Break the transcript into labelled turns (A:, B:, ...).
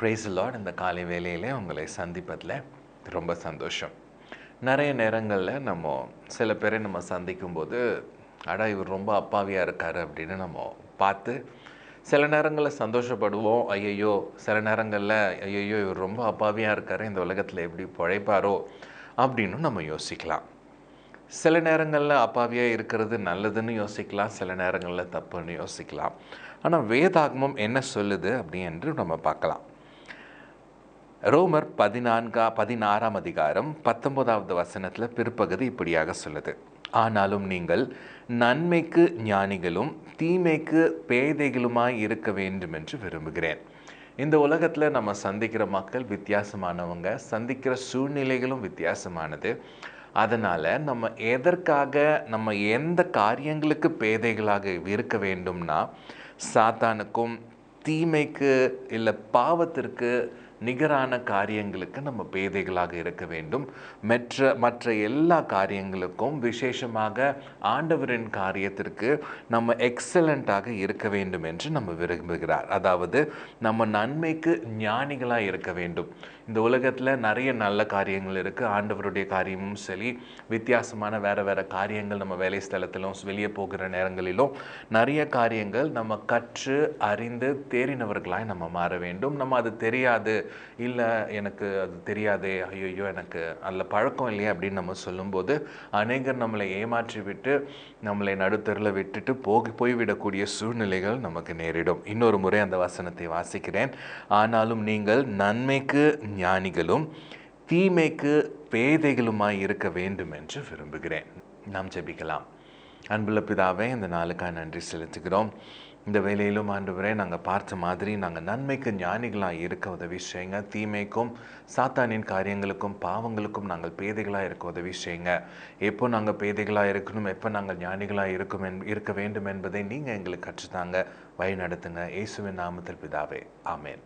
A: Praise the Lord. இந்த காலை வேளையிலே உங்களை சந்திப்பதில் ரொம்ப சந்தோஷம். நிறைய நேரங்களில் சில பேரை நம்ம சந்திக்கும்போது இவர் ரொம்ப அப்பாவியாக இருக்கார் அப்படின்னு நம்ம பார்த்து சில நேரங்களில் சந்தோஷப்படுவோம். ஐயையோ, சில நேரங்களில் ஐயையோ இவர் ரொம்ப அப்பாவியாக இருக்கார், இந்த உலகத்தில் எப்படி பிழைப்பாரோ அப்படின்னு நம்ம யோசிக்கலாம். சில நேரங்களில் அப்பாவியாக இருக்கிறது நல்லதுன்னு யோசிக்கலாம், சில நேரங்களில் தப்புன்னு யோசிக்கலாம். ஆனால் வேதாகமம் என்ன சொல்லுது அப்படி என்று நம்ம பார்க்கலாம். ரோமர் 16ஆம் அதிகாரம் 19வது வசனத்தில் பிற்பகுதி இப்படியாக சொல்லுது: ஆனாலும் நீங்கள் நன்மைக்கு ஞானிகளும் தீமைக்கு பேதைகளுமாய் இருக்க வேண்டும் என்று விரும்புகிறேன். இந்த உலகத்தில் நம்ம சந்திக்கிற மக்கள் வித்தியாசமானவங்க, சந்திக்கிற சூழ்நிலைகளும் வித்தியாசமானது. அதனால் நம்ம எந்த காரியங்களுக்கு பேதைகளாக இருக்க வேண்டும்னா, சாத்தானுக்கும் தீமைக்கு இல்லை பாவத்திற்கு நிகரான காரியங்களுக்கு நம்ம பேதைகளாக இருக்க வேண்டும். மற்ற எல்லா காரியங்களுக்கும், விசேஷமாக ஆண்டவரின் காரியத்திற்கு நம்ம எக்ஸலண்ட்டாக இருக்க வேண்டும் என்று நம்ம விரும்புகிறார். அதாவது நம்ம நன்மைக்கு ஞானிகளாக இருக்க வேண்டும். இந்த உலகத்தில் நிறைய நல்ல காரியங்கள் இருக்குது. ஆண்டவருடைய காரியமும் சரி, வித்தியாசமான வேறு காரியங்கள் நம்ம வேலை ஸ்தலத்திலும் வெளியே போகிற நேரங்களிலும் நிறைய காரியங்கள் நம்ம கற்று அறிந்து தேறினவர்களாய் நம்ம மாற வேண்டும். நம்ம அது தெரியாது, இல்லை எனக்கு அது தெரியாதே, ஐயோ எனக்கு அதில் பழக்கம் இல்லையா அப்படின்னு நம்ம சொல்லும்போது அநேகர் நம்மளை ஏமாற்றி விட்டு நம்மளை நடுத்தரில் விட்டுட்டு போய்விடக்கூடிய சூழ்நிலைகள் நமக்கு நேரிடும். இன்னொரு முறை அந்த வசனத்தை வாசிக்கிறேன். ஆனாலும் நீங்கள் நன்மைக்கு ஞானிகளும் தீமைக்கு பேதைகளுமாய் இருக்க வேண்டும் என்று விரும்புகிறேன். நாம் ஜெபிக்கலாம். அன்புள்ள பிதாவே, இந்த நாளுக்காக நன்றி செலுத்துகிறோம். இந்த வேலையிலும் ஆண்டவரே, நாங்கள் பார்த்த மாதிரி நாங்கள் நன்மைக்கு ஞானிகளாக இருக்க உதவி செய்யுங்க. தீமைக்கும் சாத்தானின் காரியங்களுக்கும் பாவங்களுக்கும் நாங்கள் பேதைகளாக இருக்க உதவி செய்யுங்க. எப்போ நாங்கள் பேதைகளாக இருக்கணும், எப்போ நாங்கள் ஞானிகளாக இருக்க வேண்டும் என்பதை நீங்கள் எங்களுக்கு கற்றுத்தாங்க, வழி நடத்துங்க. இயேசுவின் நாமத்தில் பிதாவே, ஆமேன்.